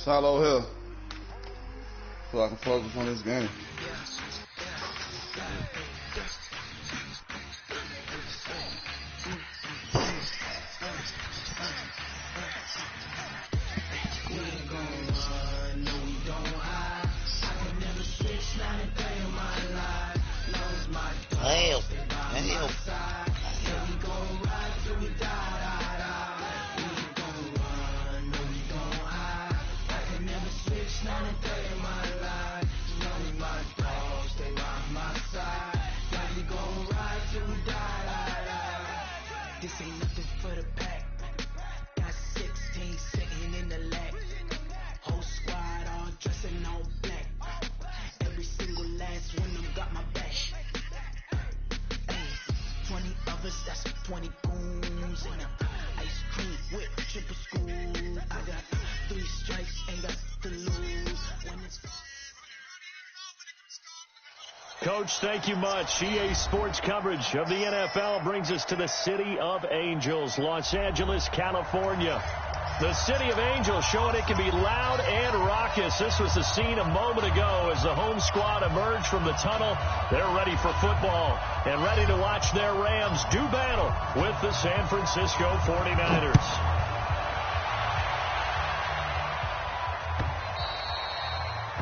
Shallow here. So I can focus on this game. This ain't nothing for the pack. Got 16 sitting in the lap. Whole squad all dressing all black. Every single last one of them got my back. Hey, 20 of us, that's 20 goons. And ice cream whip, triple school. I got 3 strikes, ain't got to lose. When it's Coach, thank you much. EA Sports coverage of the NFL brings us to the City of Angels, Los Angeles, California. The City of Angels showing it can be loud and raucous. This was the scene a moment ago as the home squad emerged from the tunnel. They're ready for football and ready to watch their Rams do battle with the San Francisco 49ers.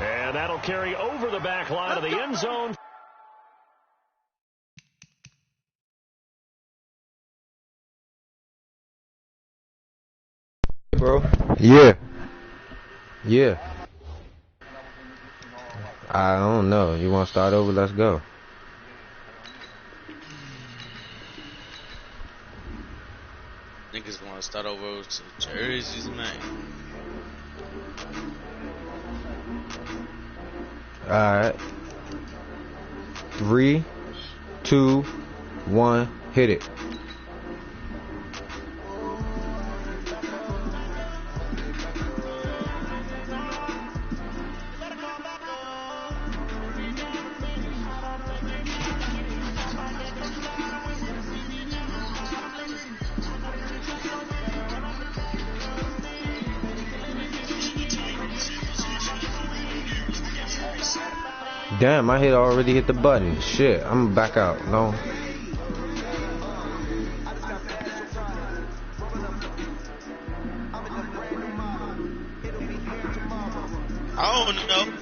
And that'll carry over the back line of the end zone. Bro. Yeah. I don't know. You want to start over? Let's go. Niggas want to start over with some jerseys, man. Alright. 3, 2, 1, hit it. Damn, my head already hit the button. Shit, I'm back out. No. I don't know.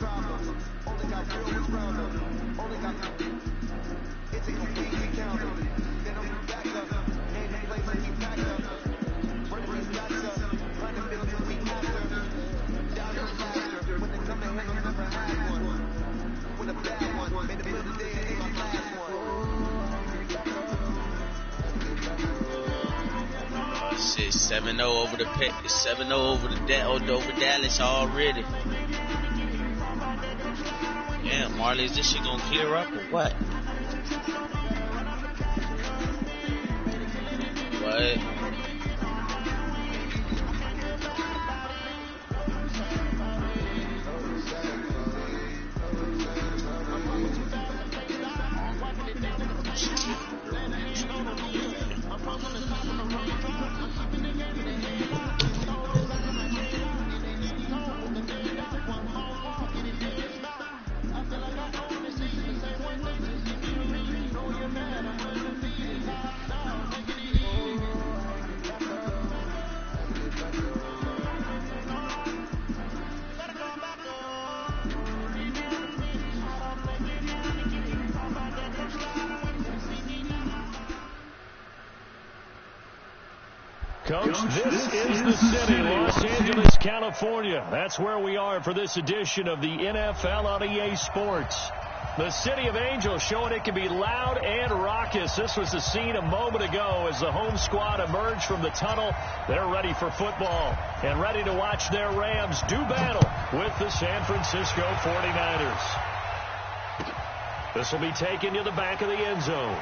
Shit, 7-0 over the 7-0 over Dallas already. Yeah, Marley, is this shit gonna clear up or what? What? Coach, this is the city, Los Angeles, California. That's where we are for this edition of the NFL on EA Sports. The City of Angels showing it can be loud and raucous. This was the scene a moment ago as the home squad emerged from the tunnel. They're ready for football and ready to watch their Rams do battle with the San Francisco 49ers. This will be taken to the back of the end zone.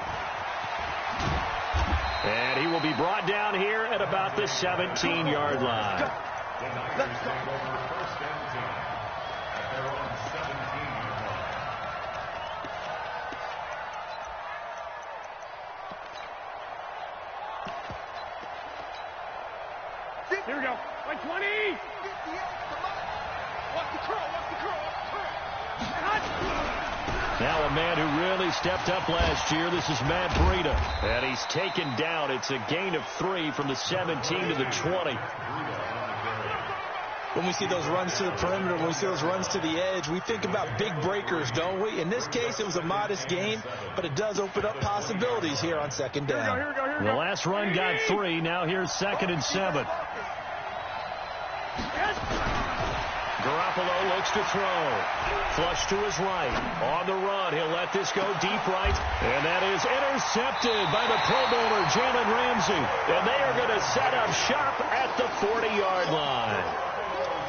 And he will be brought down here at about the 17-yard line. Here we go. Like 20. Now a man who really stepped up last year. This is Matt Breida. And he's taken down. It's a gain of 3 from the 17 to the 20. When we see those runs to the perimeter, when we see those runs to the edge, we think about big breakers, don't we? In this case, it was a modest gain, but it does open up possibilities here on second down. The last run got 3. Now here's 2nd and 7. Garoppolo looks to throw. Flush to his right. On the run, he'll let this go deep right. And that is intercepted by the Pro Bowler, Jalen Ramsey. And they are going to set up shop at the 40-yard line.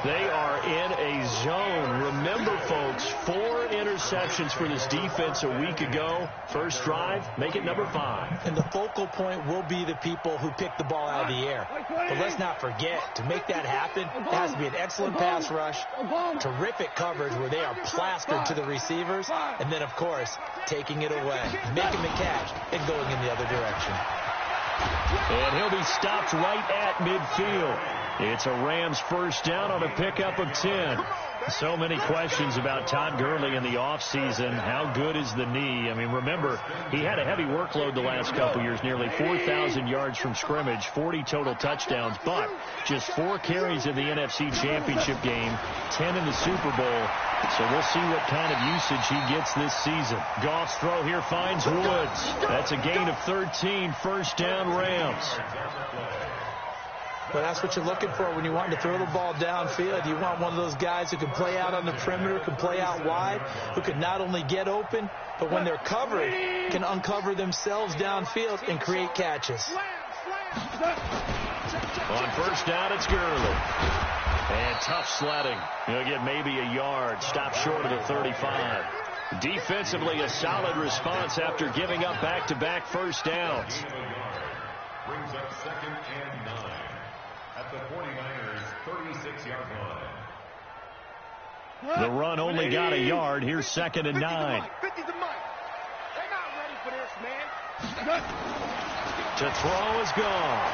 They are in a zone. Remember, folks, 4 interceptions for this defense a week ago. First drive, make it number 5. And the focal point will be the people who pick the ball out of the air. But let's not forget, to make that happen, it has to be an excellent pass rush, terrific coverage where they are plastered to the receivers, and then, of course, taking it away, making the catch, and going in the other direction. And he'll be stopped right at midfield. It's a Rams first down on a pickup of 10. So many questions about Todd Gurley in the offseason. How good is the knee? I mean, remember, he had a heavy workload the last couple years, nearly 4,000 yards from scrimmage, 40 total touchdowns, but just 4 carries in the NFC Championship game, 10 in the Super Bowl. So we'll see what kind of usage he gets this season. Goff's throw here finds Woods. That's a gain of 13, first down Rams. Well, that's what you're looking for when you want to throw the ball downfield. You want one of those guys who can play out on the perimeter, can play out wide, who can not only get open, but when they're covered, can uncover themselves downfield and create catches. On first down, it's Gurley. And tough sledding. He'll get maybe a yard. Stop short of the 35. Defensively, a solid response after giving up back-to-back first downs. Brings up 2nd and 9 at the 49ers' 36-yard line. The run only got a yard. Here's 2nd and 9. To throw is gone.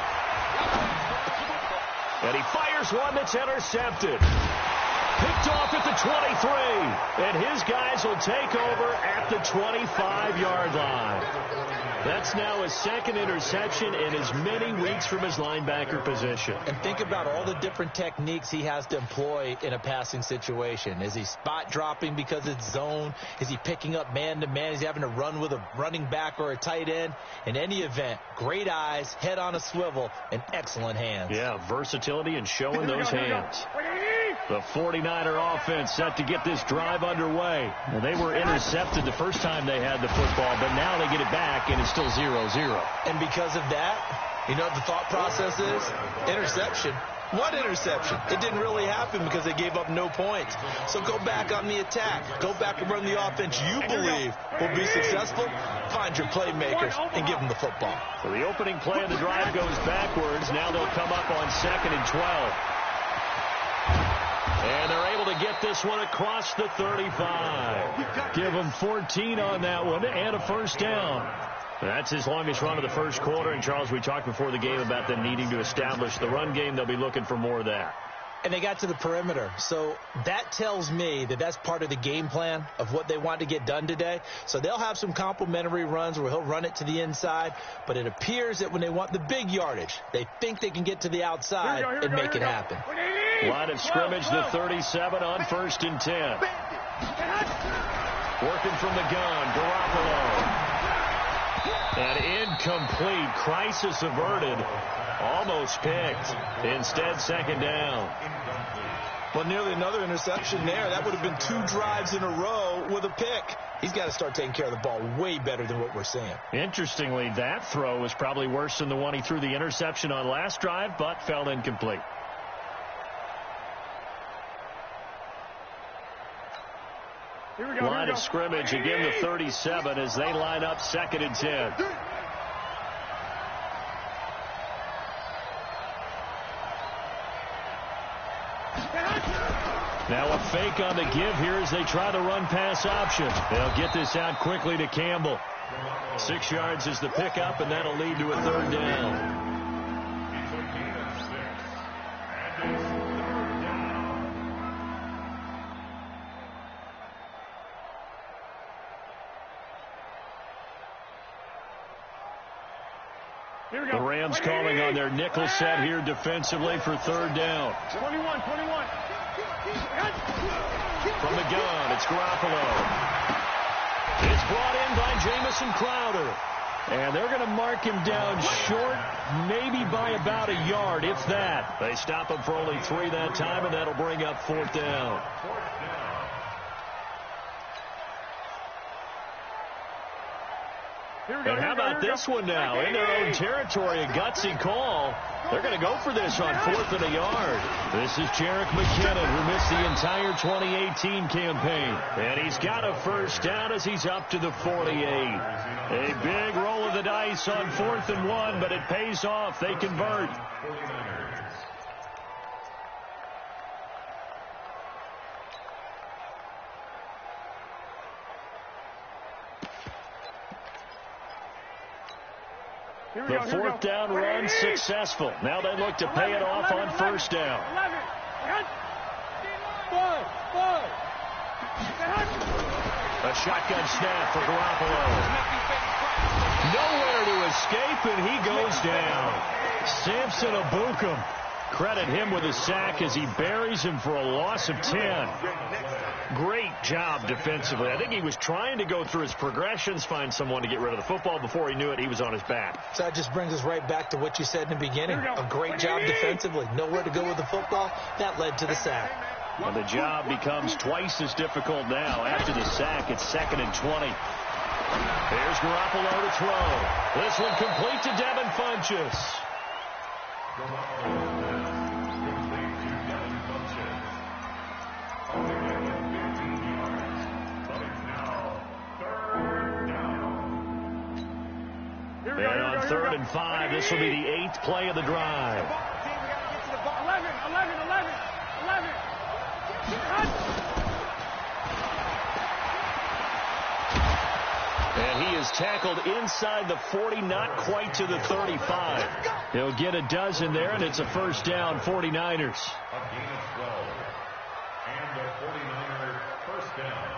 And he fires one that's intercepted. Picked off at the 23. And his guys will take over at the 25-yard line. That's now his 2nd interception in as many weeks from his linebacker position. And think about all the different techniques he has to employ in a passing situation. Is he spot dropping because it's zone? Is he picking up man-to-man? Is he having to run with a running back or a tight end? In any event, great eyes, head on a swivel, and excellent hands. Yeah, versatility and showing those hands. The 49er offense set to get this drive underway. Well, they were intercepted the first time they had the football, but now they get it back, and it's still 0-0. And because of that, you know what the thought process is? Interception. What interception? It didn't really happen because they gave up no points. So go back on the attack. Go back and run the offense you believe will be successful. Find your playmakers and give them the football. So the opening play of the drive goes backwards. Now they'll come up on 2nd and 12. And they're able to get this one across the 35. Give them 14 on that one and a first down. That's his longest run of the first quarter. And, Charles, we talked before the game about them needing to establish the run game. They'll be looking for more of that. And they got to the perimeter. So that tells me that that's part of the game plan of what they want to get done today. So they'll have some complementary runs where he'll run it to the inside. But it appears that when they want the big yardage, they think they can get to the outside and make it happen. Line of scrimmage, the 37 on 1st and 10. Working from the gun, Garoppolo. An incomplete, crisis averted, almost picked. Instead, 2nd down. Well, nearly another interception there. That would have been 2 drives in a row with a pick. He's got to start taking care of the ball way better than what we're seeing. Interestingly, that throw was probably worse than the one he threw the interception on last drive, but fell incomplete. Line of scrimmage, again the 37 as they line up 2nd and 10. Now a fake on the give here as they try the run-pass option. They'll get this out quickly to Campbell. 6 yards is the pickup, and that'll lead to a 3rd down. The Rams calling on their nickel set here defensively for third down. 21. From the gun, it's Garoppolo. It's brought in by Jamison Crowder. And they're going to mark him down short, maybe by about a yard, if that. They stop him for only 3 that time, and that'll bring up fourth down. And how about this one now? In their own territory, a gutsy call. They're going to go for this on 4th and a yard. This is Jerick McKinnon, who missed the entire 2018 campaign. And he's got a first down as he's up to the 48. A big roll of the dice on 4th and 1, but it pays off. They convert. The 4th down run successful. Now they look to pay it off on first down. A shotgun snap for Garoppolo. Nowhere to escape, and he goes down. Samson Ebukam. Credit him with a sack as he buries him for a loss of 10. Great job defensively. I think he was trying to go through his progressions, find someone to get rid of the football. Before he knew it, he was on his back. So that just brings us right back to what you said in the beginning. A great job defensively. Nowhere to go with the football. That led to the sack. And the job becomes twice as difficult now. After the sack, it's 2nd and 20. Here's Garoppolo to throw. This one complete to Devin Funchess. And on 3rd and 5, this will be the 8th play of the drive. 11. And he is tackled inside the 40, not quite to the 35. He'll get a dozen there, and it's a first down, 49ers. A gain of 12. And the 49er first down.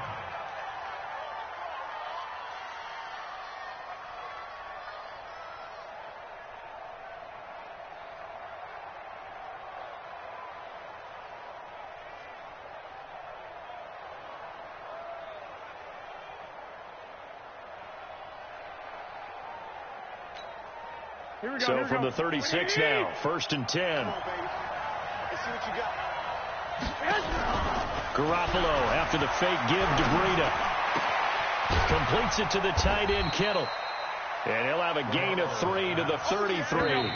So from the 36 now, 1st and 10. Garoppolo after the fake give to Breida. Completes it to the tight end Kittle. And he'll have a gain of 3 to the 33.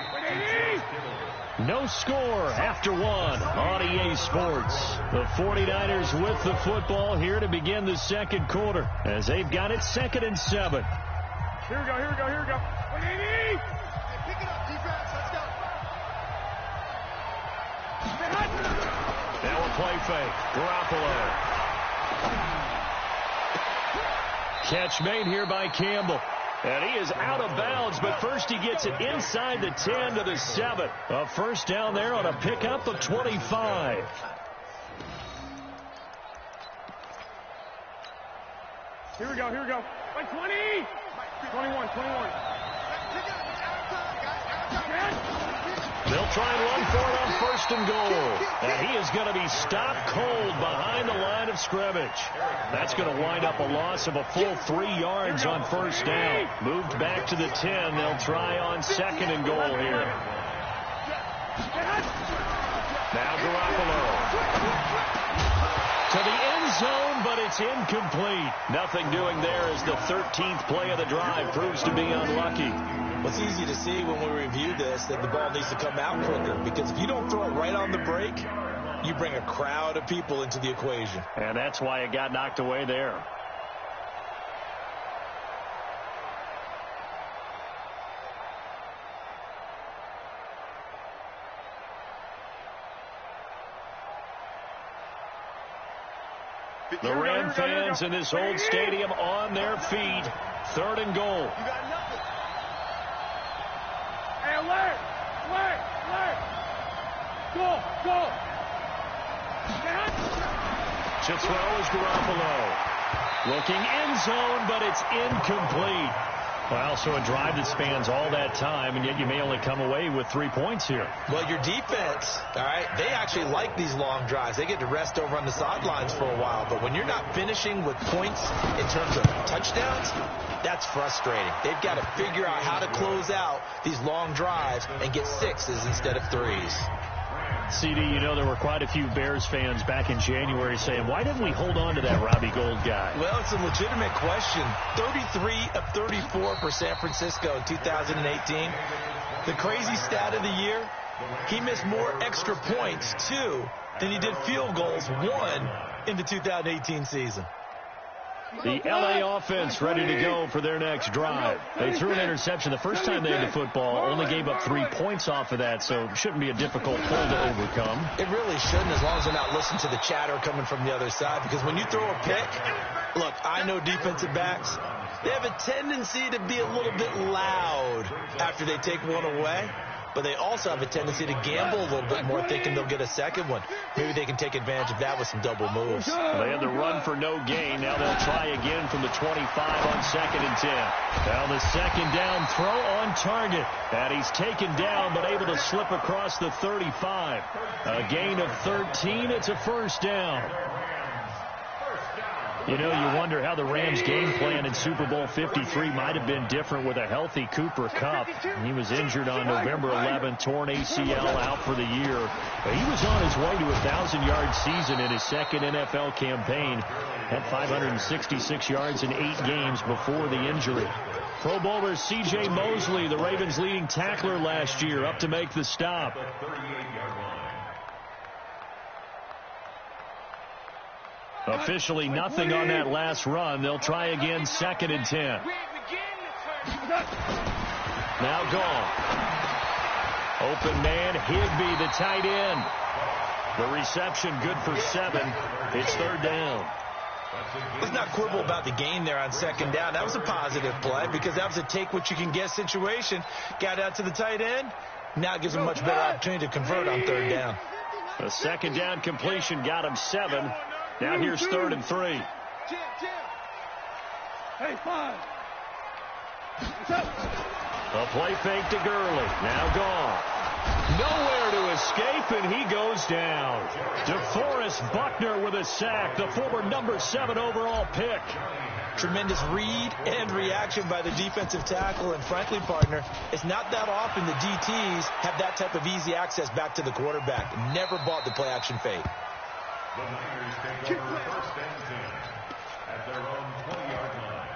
No score after 1 on EA Sports. The 49ers with the football here to begin the second quarter as they've got it 2nd and 7. Here we go. Now a play fake. Garoppolo. Catch made here by Campbell. And he is out of bounds, but first he gets it inside the 10 to the 7. A first down there on a pickup of 25. Here we go. Like 20. 21. They'll try and run for it on 1st and goal. And he is going to be stopped cold behind the line of scrimmage. That's going to wind up a loss of a full 3 yards on first down. Moved back to the 10. They'll try on 2nd and goal here. Now Garoppolo. To the end zone, but it's incomplete. Nothing doing there as the 13th play of the drive proves to be unlucky. Well, it's easy to see when we review this that the ball needs to come out quicker, because if you don't throw it right on the break, you bring a crowd of people into the equation. And that's why it got knocked away there. The Ram fans in this old stadium on their feet. 3rd and goal. Hey, alert! Go! To throw is Garoppolo. Looking end zone, but it's incomplete. Well, so a drive that spans all that time, and yet you may only come away with 3 points here. Well, your defense, all right, they actually like these long drives. They get to rest over on the sidelines for a while. But when you're not finishing with points in terms of touchdowns, that's frustrating. They've got to figure out how to close out these long drives and get 6s instead of 3s. CD, you know there were quite a few Bears fans back in January saying, why didn't we hold on to that Robbie Gould guy? Well, it's a legitimate question. 33 of 34 for San Francisco in 2018. The crazy stat of the year, he missed more extra points, 2, than he did field goals, 1, in the 2018 season. The L.A. offense ready to go for their next drive. They threw an interception the first time they had the football, only gave up 3 points off of that, so it shouldn't be a difficult pull to overcome. It really shouldn't, as long as they're not listening to the chatter coming from the other side, because when you throw a pick, look, I know defensive backs, they have a tendency to be a little bit loud after they take one away. But they also have a tendency to gamble a little bit more, thinking they'll get a second one. Maybe they can take advantage of that with some double moves. They had the run for no gain. Now they'll try again from the 25 on 2nd and 10. Now the second down throw on target. And he's taken down, but able to slip across the 35. A gain of 13. It's a first down. You know, you wonder how the Rams' game plan in Super Bowl 53 might have been different with a healthy Cooper Kupp. He was injured on November 11th, torn ACL, out for the year. But he was on his way to a 1,000-yard season in his second NFL campaign. Had 566 yards in 8 games before the injury. Pro Bowler C.J. Mosley, the Ravens' leading tackler last year, up to make the stop. Officially nothing on that last run. They'll try again, 2nd and 10. Now gone. Open man, Higbee, the tight end. The reception good for 7. It's 3rd down. Let's not quibble about the gain there on 2nd down. That was a positive play because that was a take-what-you-can-get situation. Got out to the tight end. Now it gives him a much better opportunity to convert on 3rd down. A 2nd down completion got him 7. Now here's 3rd and 3. Hey, 5. A play fake to Gurley. Now gone. Nowhere to escape, and he goes down. DeForest Buckner with a sack, the former number 7 overall pick. Tremendous read and reaction by the defensive tackle, and frankly, partner, it's not that often the DTs have that type of easy access back to the quarterback. Never bought the play-action fake. The Niners take over 1st and 10 at their own 20-yard line.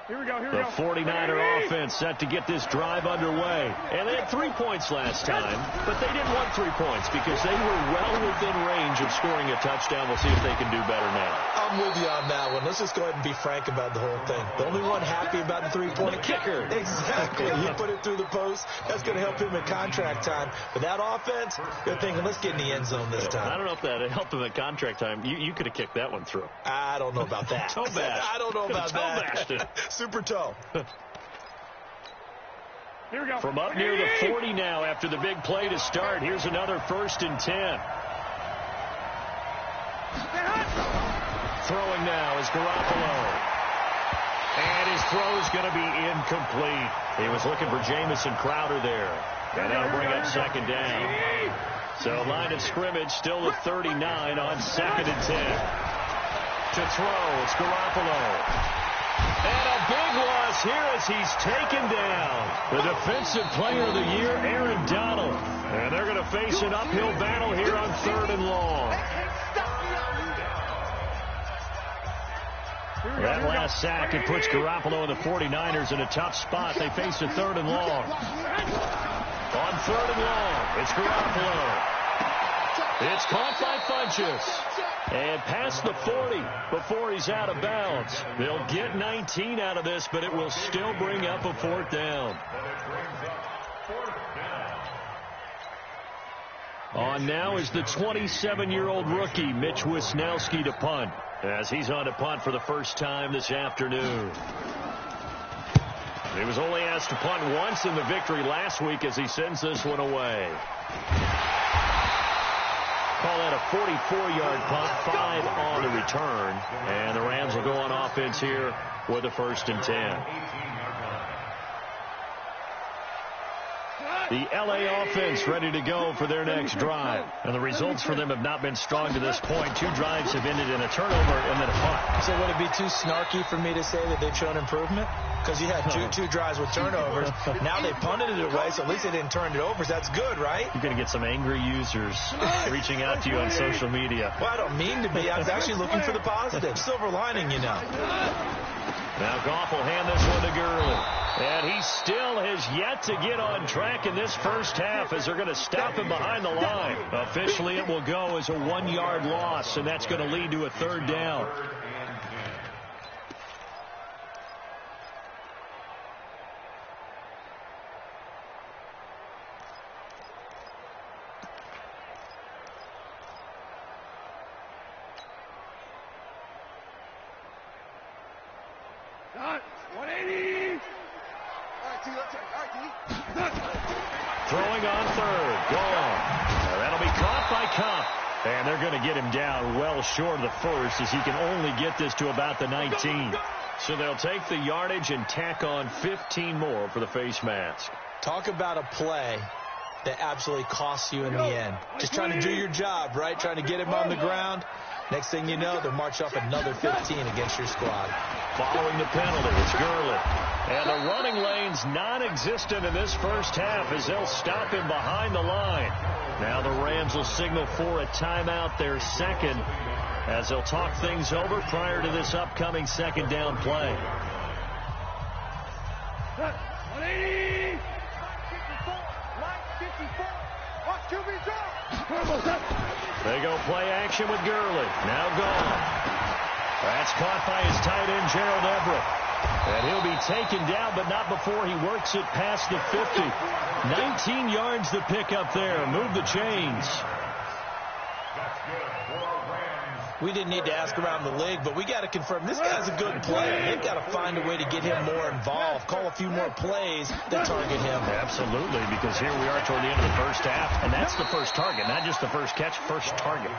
Here we go, here we The go. 49er offense set to get this drive underway. And they had 3 points last time, but they didn't want 3 points because they were well within range of scoring a touchdown. We'll see if they can do better now. I'm with you on that one. Let's just go ahead and be frank about the whole thing. The only one happy about the 3-point kicker. Exactly. He put it through the post. That's going to help him in contract time. But that offense, they're thinking, let's get in the end zone this time. I don't know if that helped him at contract time. You could have kicked that one through. I don't know about that. Toe bash. I don't know about Toe bashed it. Super toe. Here we go. From up near the 40 now after the big play to start. Here's another 1st and 10. Throwing now is Garoppolo. And his throw is going to be incomplete. He was looking for Jamison Crowder there. And that'll bring up 2nd down. So line of scrimmage still at 39 on 2nd and 10. To throw, it's Garoppolo. And a big loss here as he's taken down. The defensive player of the year, Aaron Donald. And they're going to face an uphill battle here on 3rd and long. That last sack, it puts Garoppolo and the 49ers in a tough spot. They face a 3rd and long. On 3rd and long, it's Garoppolo. It's caught by Funchess. And past the 40 before he's out of bounds. They'll get 19 out of this, but it will still bring up a 4th down. On now is the 27-year-old rookie, Mitch Wisnowski, to punt. as he's on to punt for the first time this afternoon. He was only asked to punt once in the victory last week as he sends this one away. Call that a 44-yard punt, 5 on the return. And the Rams will go on offense here with a 1st and 10. The L.A. offense ready to go for their next drive. And the results for them have not been strong to this point. 2 drives have ended in a turnover and then a punt. So would it be too snarky for me to say that they've shown improvement? Because you had two drives with turnovers. Now they punted it away, so at least they didn't turn it over. So that's good, right? You're going to get some angry users reaching out to you on social media. Well, I don't mean to be. I was actually looking for the positive. Silver lining, you know. Now Goff will hand this one to Gurley. And he still has yet to get on track in this first half as they're going to stop him behind the line. Officially, it will go as a 1-yard loss, and that's going to lead to a 3rd down. Throwing on 3rd. Gone. That'll be caught by Kupp. And they're going to get him down well short of the 1st as he can only get this to about the 19. So they'll take the yardage and tack on 15 more for the face mask. Talk about a play that absolutely costs you in the end. Just trying to do your job, right? Trying to get him on the ground. Next thing you know, they'll march off another 15 against your squad. Following the penalty, it's Gurley. And the running lane's non-existent in this first half as they'll stop him behind the line. Now the Rams will signal for a timeout, their 2nd, as they'll talk things over prior to this upcoming 2nd down play. 180! 54! Watch QB drop! They go play action with Gurley. Now gone. That's caught by his tight end, Gerald Everett. And he'll be taken down, but not before he works it past the 50. 19 yards to pick up there. Move the chains. We didn't need to ask around the league, but we got to confirm this guy's a good player. They've got to find a way to get him more involved, call a few more plays that target him. Absolutely, because here we are toward the end of the first half, and that's the first target, not just the first catch, first target.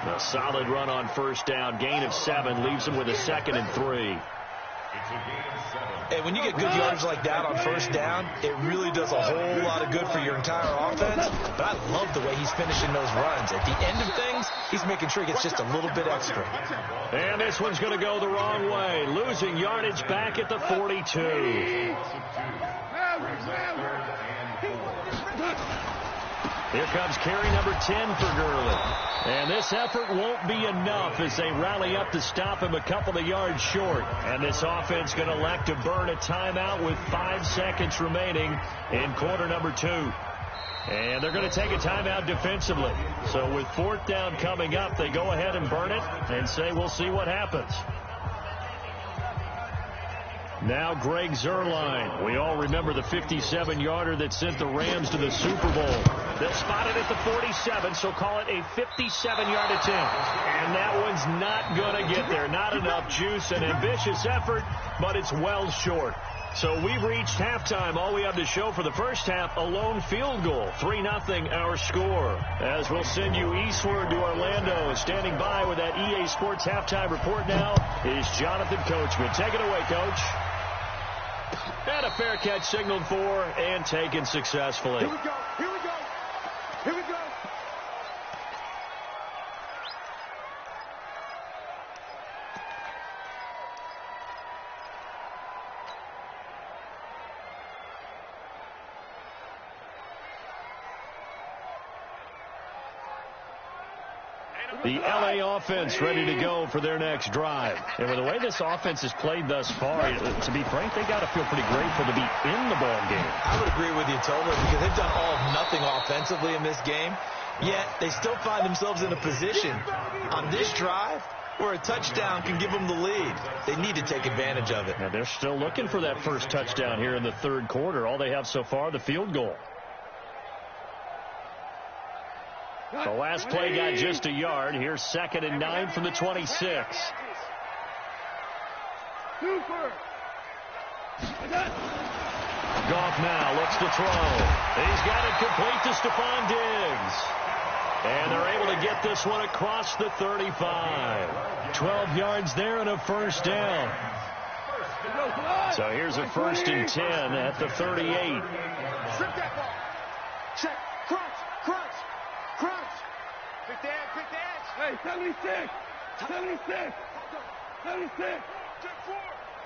A solid run on 1st down, gain of 7, leaves him with a 2nd and 3. Hey, when you get good yardage like that on 1st down, it really does a whole lot of good for your entire offense. But I love the way he's finishing those runs. At the end of things, he's making sure he gets just a little bit extra. And this one's going to go the wrong way. Losing yardage back at the 42. Here comes carry number 10 for Gurley. And this effort won't be enough as they rally up to stop him a couple of yards short. And this offense going to elect to burn a timeout with 5 seconds remaining in quarter number 2. And they're going to take a timeout defensively. So with 4th down coming up, they go ahead and burn it and say we'll see what happens. Now Greg Zuerlein. We all remember the 57-yarder that sent the Rams to the Super Bowl. They'll spot it at the 47, so call it a 57-yard attempt. And that one's not going to get there. Not enough juice, an ambitious effort, but it's well short. So we've reached halftime. All we have to show for the first half, a lone field goal. 3-0 our score. As we'll send you eastward to Orlando. Standing by with that EA Sports halftime report now is Jonathan Coachman. Take it away, Coach. And a fair catch signaled for and taken successfully. Here we go. Here we go. Here we go. The L.A. offense ready to go for their next drive. And with the way this offense has played thus far, to be frank, they got to feel pretty grateful to be in the ball game. I would agree with you totally because they've done all of nothing offensively in this game, yet they still find themselves in a position on this drive where a touchdown can give them the lead. They need to take advantage of it. Now they're still looking for that first touchdown here in the 3rd quarter. All they have so far, the field goal. The last play got just a yard. Here's 2nd and 9 from the 26. Super. Goff now looks to throw. He's got it complete to Stephon Diggs. And they're able to get this one across the 35. 12 yards there and a first down. So here's a 1st and 10 at the 38. Strip that ball. Check. Crunch. Crunch. Crunch. Pick the edge. Pick the edge. Hey, 76. 76. 76. Check 4.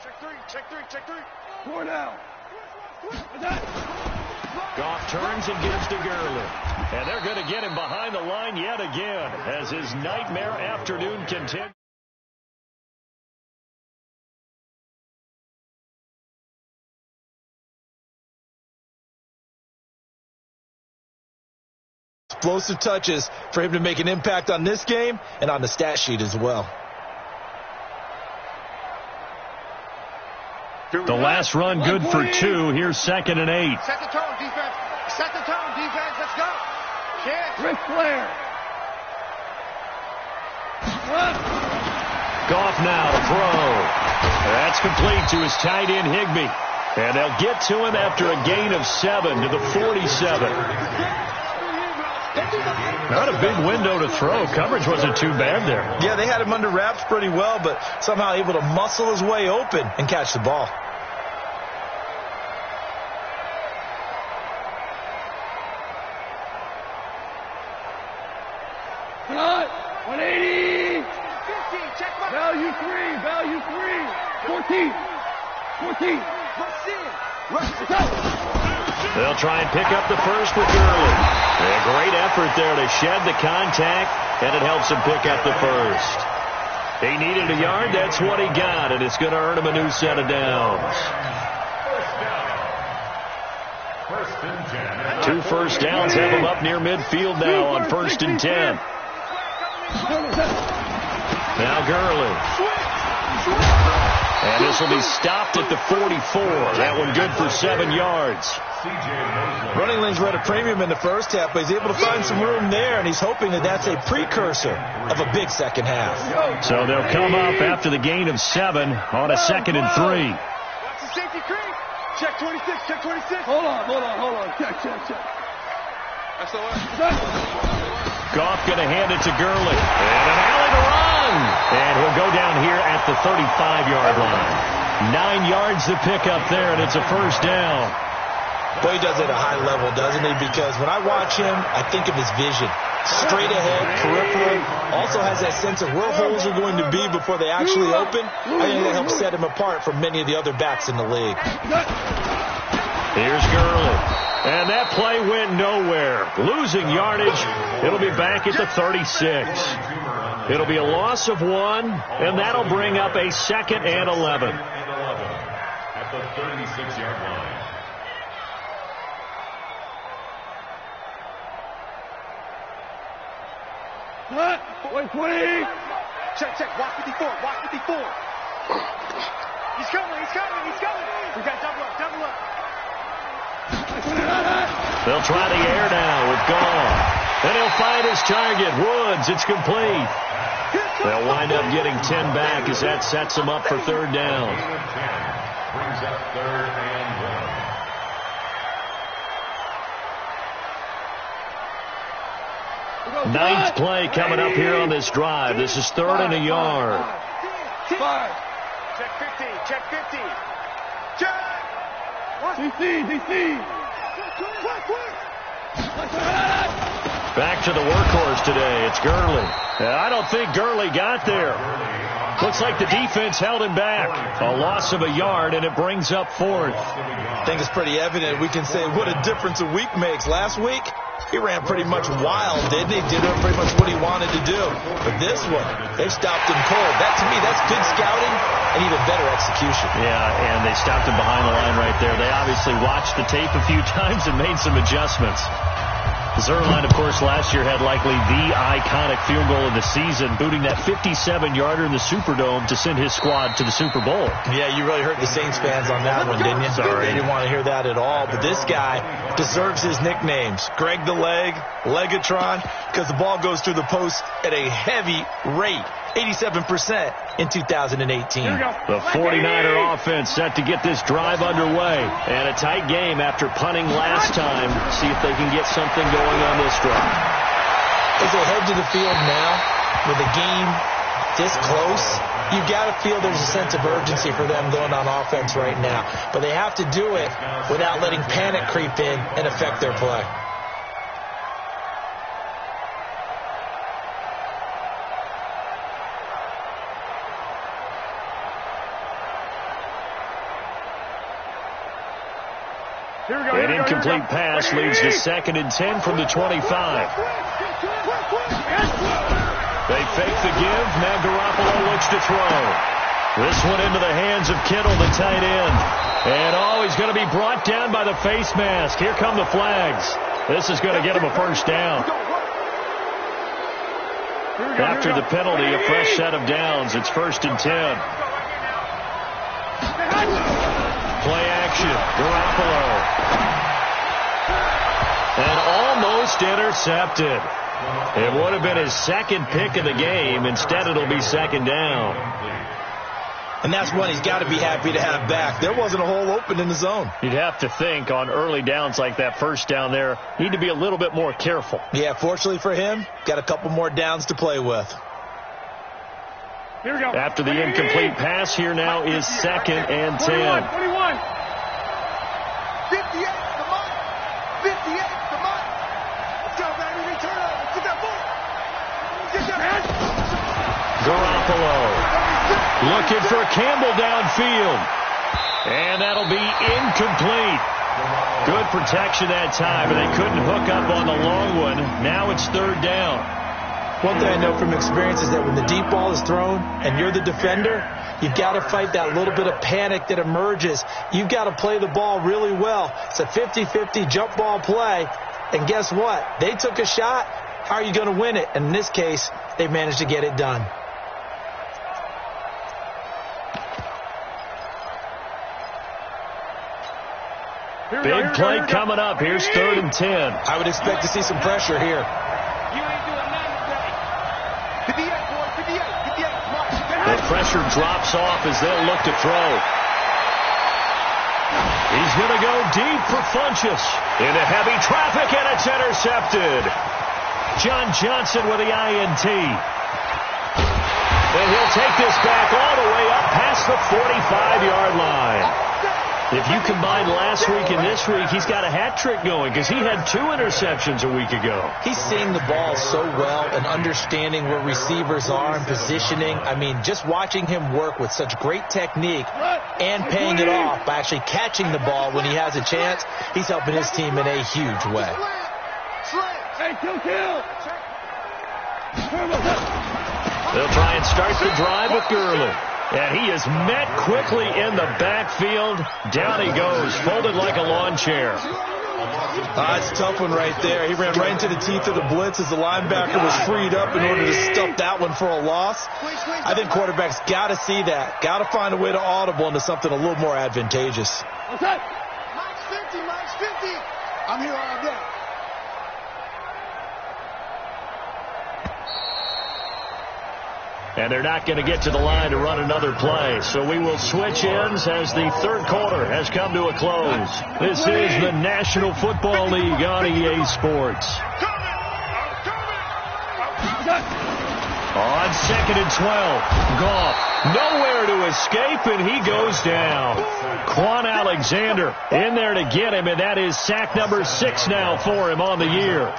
Check 3. Check 3. Check 3. 4 now. Goff turns and gives to Gurley. And they're going to get him behind the line yet again as his nightmare afternoon continues. Explosive touches for him to make an impact on this game and on the stat sheet as well. The last run good for 2. Here's 2nd and 8. Set the tone, defense. Set the tone, defense. Let's go. Ric Flair. Goff now to throw. That's complete to his tight end Higbee. And they'll get to him after a gain of 7 to the 47. Not a big window to throw. Coverage wasn't too bad there. Yeah, they had him under wraps pretty well, but somehow able to muscle his way open and catch the ball. Cut. 180. 15. Check my value 3. Value 3. 14. 14. Rush in. Rush out. They'll try and pick up the first with Gurley. A great effort there to shed the contact, and it helps him pick up the first. He needed a yard. That's what he got, and it's going to earn him a new set of downs. 2 first downs have him up near midfield now on 1st and 10. Now Gurley. And this will be stopped at the 44. That one good for 7 yards. Running lanes were at a premium in the first half, but he's able to find some room there, and he's hoping that that's a precursor of a big second half. So they'll come up after the gain of 7 on a 2nd and 3. Watch the safety creep. Check 26. Check 26. Hold on. Check. That's the one. Goff going to hand it to Gurley. And an alley to run. And he'll go down here at the 35-yard line. 9 yards to pick up there, and it's a first down. Boy, he does it at a high level, doesn't he? Because when I watch him, I think of his vision. Straight ahead, peripheral, also has that sense of where holes are going to be before they actually open. I think that helps set him apart from many of the other backs in the league. Here's Gurley. And that play went nowhere. Losing yardage. It'll be back at the 36. It'll be a loss of 1, and that'll bring up a 2nd and 11. At the 36-yard line. Cut. 120. Check. Watch 54. He's coming. We got double up. They'll try the air now with Goff. And he'll find his target. Woods, it's complete. They'll wind up getting 10 back as that sets them up for 3rd down. Brings up 3rd and 1. 9th play coming up here on this drive. This is 3rd and a yard. 5. Check 50. Check. DC. Back to the workhorse today. It's Gurley. I don't think Gurley got there. Looks like the defense held him back. A loss of a yard, and it brings up 4th. I think it's pretty evident. We can say what a difference a week makes. Last week, he ran pretty much wild, didn't he? Did pretty much what he wanted to do. But this one, they stopped him cold. That, to me, that's good scouting and even better execution. Yeah, and they stopped him behind the line right there. They obviously watched the tape a few times and made some adjustments. Zuerlein, of course, last year had likely the iconic field goal of the season, booting that 57-yarder in the Superdome to send his squad to the Super Bowl. Yeah, you really hurt the Saints fans on that one, didn't you? Sorry. They didn't want to hear that at all. But this guy deserves his nicknames. Greg the Leg, Legatron, because the ball goes through the post at a heavy rate. 87% in 2018. The 49er offense set to get this drive underway. And a tight game after punting last time. See if they can get something going on this drive. As they head to the field now, with the game this close, you've got to feel there's a sense of urgency for them going on offense right now. But they have to do it without letting panic creep in and affect their play. An incomplete pass leads to 2nd and 10 from the 25. They fake the give. Now Garoppolo looks to throw. This one into the hands of Kittle, the tight end. And, he's going to be brought down by the face mask. Here come the flags. This is going to get him a first down. After the penalty, a fresh set of downs. It's 1st and 10. Play action. Garoppolo. And almost intercepted. It would have been his 2nd pick of the game. Instead, it'll be 2nd down. And that's one he's got to be happy to have back. There wasn't a hole open in the zone. You'd have to think on early downs like that first down there, need to be a little bit more careful. Yeah, fortunately for him, got a couple more downs to play with. Here we go. After the incomplete pass, here now is 2nd and 10. 21. 58 to mine. Let's go, baby. Return it. Let's get that ball. Get that man. Garoppolo looking for Campbell downfield. And that'll be incomplete. Good protection that time, but they couldn't hook up on the long one. Now it's 3rd down. One thing I know from experience is that when the deep ball is thrown and you're the defender, you've got to fight that little bit of panic that emerges. You've got to play the ball really well. It's a 50-50 jump ball play. And guess what? They took a shot. How are you going to win it? And in this case, they managed to get it done. Big play coming up. Here's 3rd and 10. I would expect to see some pressure here. You ain't doing nothing today. 58, boy. 58. The pressure drops off as they'll look to throw. He's going to go deep for Funchess. Into heavy traffic, and it's intercepted. John Johnson with the INT. And he'll take this back all the way up past the 45-yard line. If you combine last week and this week, he's got a hat trick going because he had 2 interceptions a week ago. He's seeing the ball so well and understanding where receivers are and positioning. I mean, just watching him work with such great technique and paying it off by actually catching the ball when he has a chance, he's helping his team in a huge way. Hey, kill. They'll try and start the drive with Gurley. And he is met quickly in the backfield. Down he goes, folded like a lawn chair. It's a tough one right there. He ran right into the teeth of the blitz as the linebacker was freed up in order to stuff that one for a loss. I think quarterbacks got to see that. Got to find a way to audible into something a little more advantageous. Okay. Max 50. I'm here all day. And they're not going to get to the line to run another play. So we will switch ends as the 3rd quarter has come to a close. This is the National Football League on EA Sports. On 2nd and 12, Goff nowhere to escape, and he goes down. Quan Alexander in there to get him, and that is sack number 6 now for him on the year.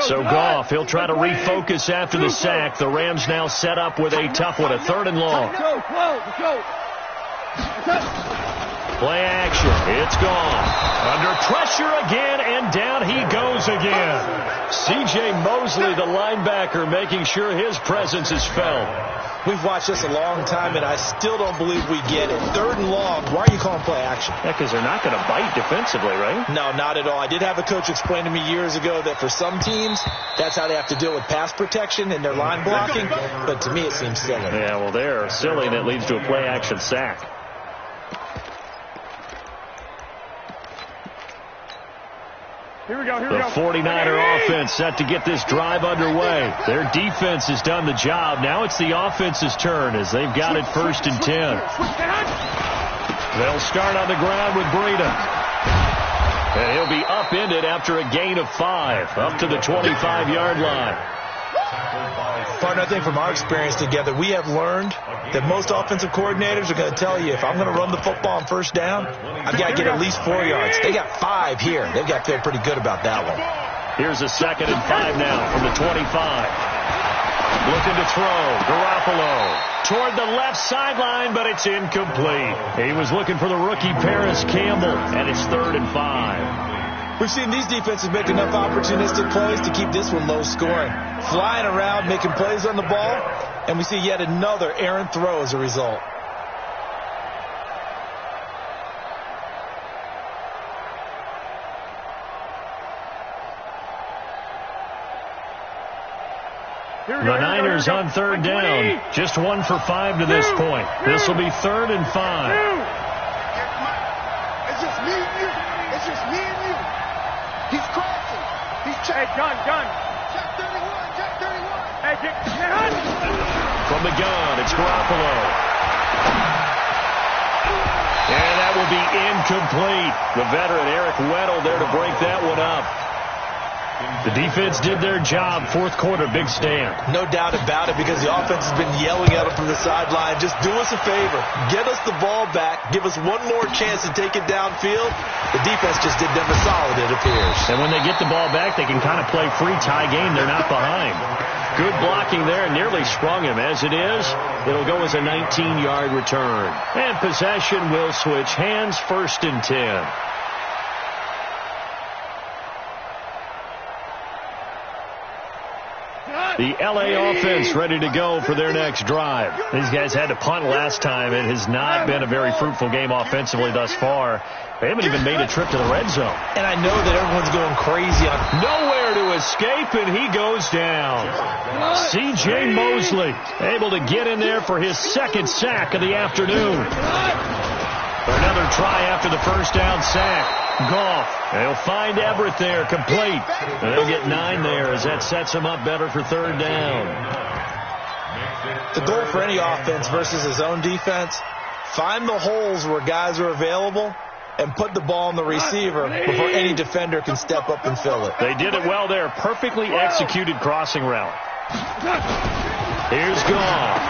So Goff, he'll try to refocus after the sack. The Rams now set up with a tough one, a 3rd and long. Play action. It's gone. Under pressure again, and down he goes again. C.J. Mosley, the linebacker, making sure his presence is felt. We've watched this a long time, and I still don't believe we get it. 3rd and long. Why are you calling play action? Yeah, because they're not going to bite defensively, right? No, not at all. I did have a coach explain to me years ago that for some teams, that's how they have to deal with pass protection and their line blocking. But to me, it seems silly. Yeah, well, they're silly, and it leads to a play action sack. Here we go, The 49er offense set to get this drive underway. Their defense has done the job. Now it's the offense's turn as they've got it 1st and 10. They'll start on the ground with Breida. And he'll be upended after a gain of 5, up to the 25-yard line. Partner, I think from our experience together, we have learned that most offensive coordinators are going to tell you, if I'm going to run the football on 1st down, I've got to get at least 4 yards. They got 5 here. They've got to feel pretty good about that one. Here's a 2nd and 5 now from the 25. Looking to throw. Garoppolo toward the left sideline, but it's incomplete. He was looking for the rookie Paris Campbell, and it's 3rd and 5. We've seen these defenses make enough opportunistic plays to keep this one low scoring. Flying around, making plays on the ball, and we see yet another errant throw as a result. The Niners on 3rd down. Just 1 for 5 to this point. This will be 3rd and 5. It's just me and you. It's just me and you. He's crossing. He's check. Hey, gun. Check 31. Check 31. Hey, get hunt. From the gun, it's Garoppolo. And that will be incomplete. The veteran Eric Weddle there to break that one up. The defense did their job. 4th quarter, big stand. No doubt about it, because the offense has been yelling at them from the sideline. Just do us a favor. Get us the ball back. Give us one more chance to take it downfield. The defense just did them a solid, it appears. And when they get the ball back, they can kind of play free tie game. They're not behind. Good blocking there. Nearly sprung him. As it is, it'll go as a 19-yard return. And possession will switch hands. 1st and 10. The L.A. offense ready to go for their next drive. These guys had to punt last time. It has not been a very fruitful game offensively thus far. They haven't even made a trip to the red zone. And I know that everyone's going crazy on nowhere to escape, and he goes down. C.J. Mosley able to get in there for his 2nd sack of the afternoon. Another try after the 1st down sack. Goff, they'll find Everett there, complete. And they'll get 9 there as that sets him up better for 3rd down. The goal for any offense versus his own defense, find the holes where guys are available and put the ball on the receiver before any defender can step up and fill it. They did it well there. Perfectly executed crossing route. Here's Goff.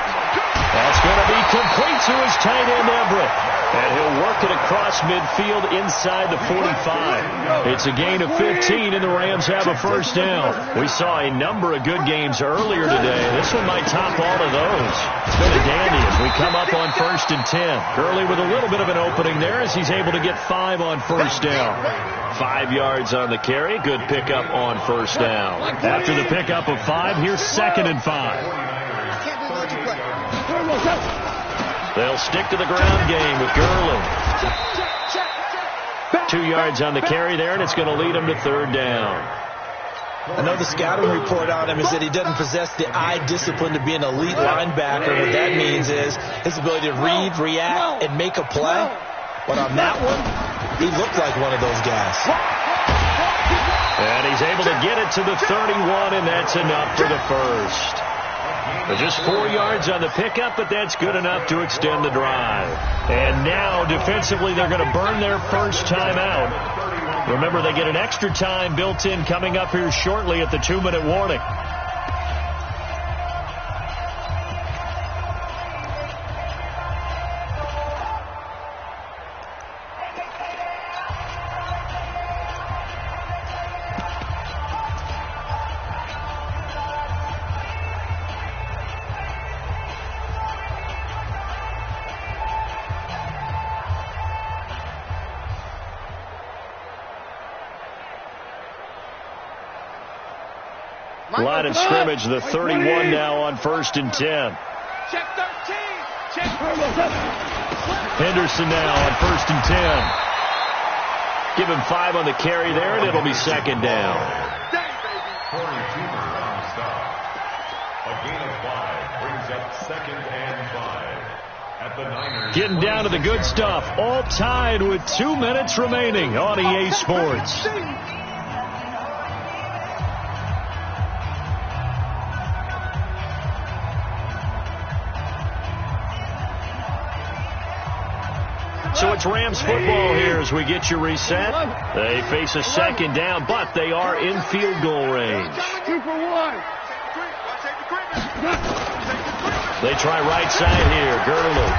That's going to be complete to his tight end, Everett. And he'll work it across midfield inside the 45. It's a gain of 15, and the Rams have a 1st down. We saw a number of good games earlier today. This one might top all of those. It's been a dandy as we come up on 1st and 10. Gurley with a little bit of an opening there as he's able to get 5 on 1st down. 5 yards on the carry. Good pickup on 1st down. After the pickup of 5, here's 2nd and 5. They'll stick to the ground game with Gurley. 2 yards on the carry there, and it's going to lead him to 3rd down. I know the scouting report on him is that he doesn't possess the eye discipline to be an elite linebacker. What that means is his ability to read, react, and make a play. But on that one, he looked like one of those guys. And he's able to get it to the 31, and that's enough for the 1st. But just 4 yards on the pickup, but that's good enough to extend the drive. And now, defensively, they're going to burn their 1st timeout. Remember, they get an extra time built in coming up here shortly at the 2-minute warning. Line of scrimmage, the 31 now on 1st and 10. Check 13. Check. Henderson now on 1st and 10. Give him 5 on the carry there, and it'll be 2nd down. A gain of 5 brings up 2nd and 5 at the Niners. Getting down to the good stuff. All tied with 2 minutes remaining on EA Sports. So it's Rams football here as we get you reset. They face a 2nd down, but they are in field goal range. 2 for 1. They try right side here. Gurley.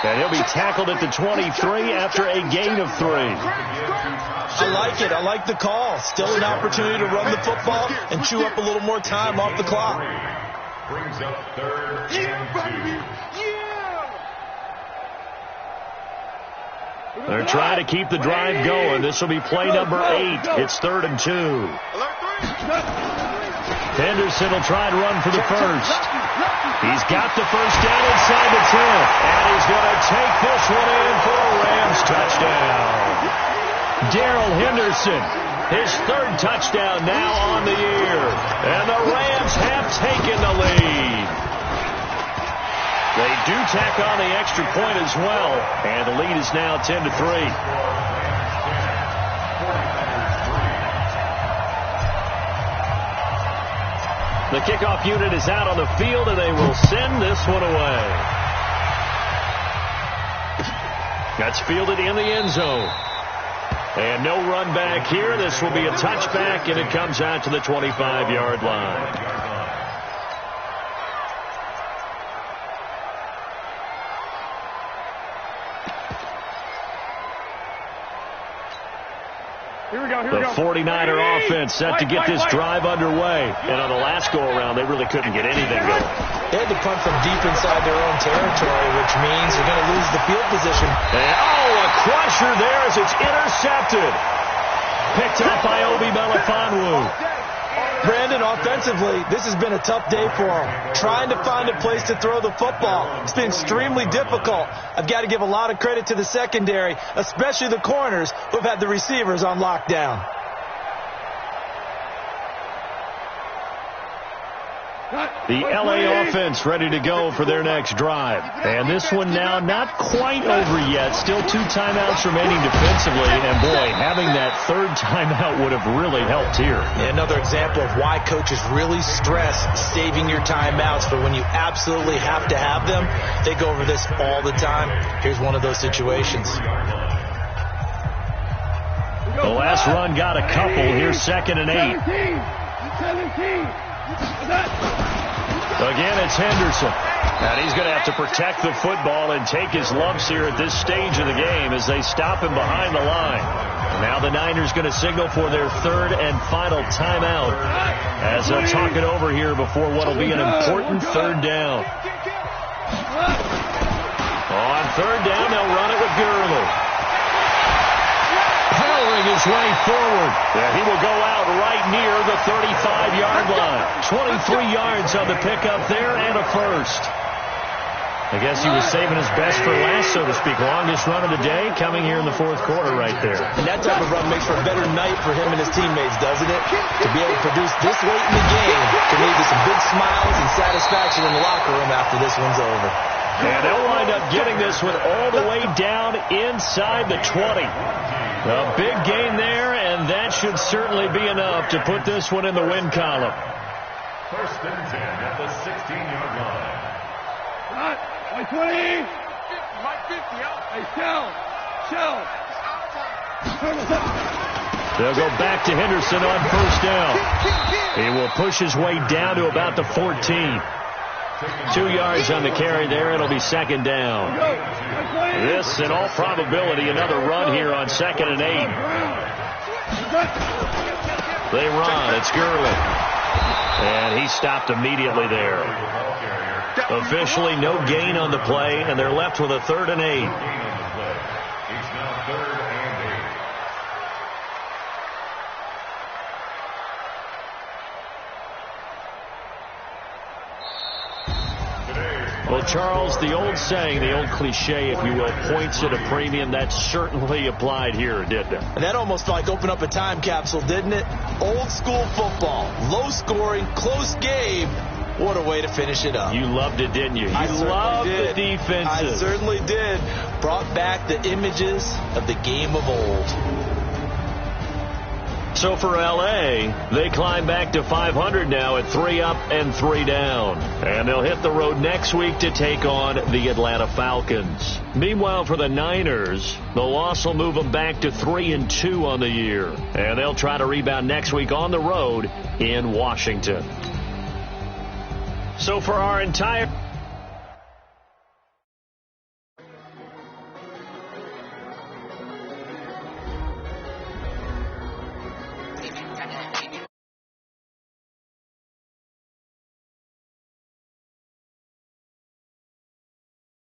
And he'll be tackled at the 23 after a gain of 3. I like it. I like the call. Still an opportunity to run the football and chew up a little more time off the clock. Brings up 3rd and 2. They're trying to keep the drive going. This will be play number 8. It's 3rd and 2. Henderson will try and run for the first. He's got the first down inside the 10. And he's going to take this one in for a Rams touchdown. Darrell Henderson, his 3rd touchdown now on the year. And the Rams have taken the lead. They do tack on the extra point as well. And the lead is now 10-3. The kickoff unit is out on the field, and they will send this one away. That's fielded in the end zone. And no run back here. This will be a touchback, and it comes out to the 25-yard line. The 49er offense set to get this drive underway. And on the last go-around, they really couldn't get anything going. They had to punt from deep inside their own territory, which means they're going to lose the field position. And, a crusher there as it's intercepted. Picked up by Obi Melifonwu. Brandon, offensively, this has been a tough day for him. Trying to find a place to throw the football. It's been extremely difficult. I've got to give a lot of credit to the secondary, especially the corners who have had the receivers on lockdown. The LA offense ready to go for their next drive. And this one now not quite over yet. Still 2 timeouts remaining defensively. And boy, having that 3rd timeout would have really helped here. Another example of why coaches really stress saving your timeouts for when you absolutely have to have them. They go over this all the time. Here's one of those situations. The last run got a couple. Here's 2nd and 8. 17. Again, it's Henderson. And he's going to have to protect the football and take his lumps here at this stage of the game as they stop him behind the line. And now the Niners going to signal for their 3rd and final timeout as they'll talk it over here before what will be an important 3rd down. On 3rd down, they'll run it with Gurley. Powering his way forward. He will go out right near the 35-yard line. 23 yards on the pickup there and a first. I guess he was saving his best for last, so to speak. Longest run of the day coming here in the 4th quarter right there. And that type of run makes for a better night for him and his teammates, doesn't it? To be able to produce this late in the game can lead to some big smiles and satisfaction in the locker room after this one's over. And they'll wind up getting this one all the way down inside the 20. A big gain there, and that should certainly be enough to put this one in the win column. 1st and 10 at the 16-yard line. By 20. Mike 50 out. Hey, shell. They'll go back to Henderson on 1st down. He will push his way down to about the 14. 2 yards on the carry there. It'll be 2nd down. This, in all probability, another run here on 2nd and 8. They run. It's Gurley. And he stopped immediately there. Officially no gain on the play, and they're left with a 3rd and 8. Charles, the old saying, the old cliche, if you will, points at a premium, that certainly applied here, didn't it? And that almost felt like opened up a time capsule, didn't it? Old school football, low scoring, close game. What a way to finish it up. You loved it, didn't you? I loved did. the defenses. I certainly did. Brought back the images of the game of old. So for L.A., they climb back to 500 now at 3 up and 3 down. And they'll hit the road next week to take on the Atlanta Falcons. Meanwhile, for the Niners, the loss will move them back to 3-2 on the year. And they'll try to rebound next week on the road in Washington. So for our entire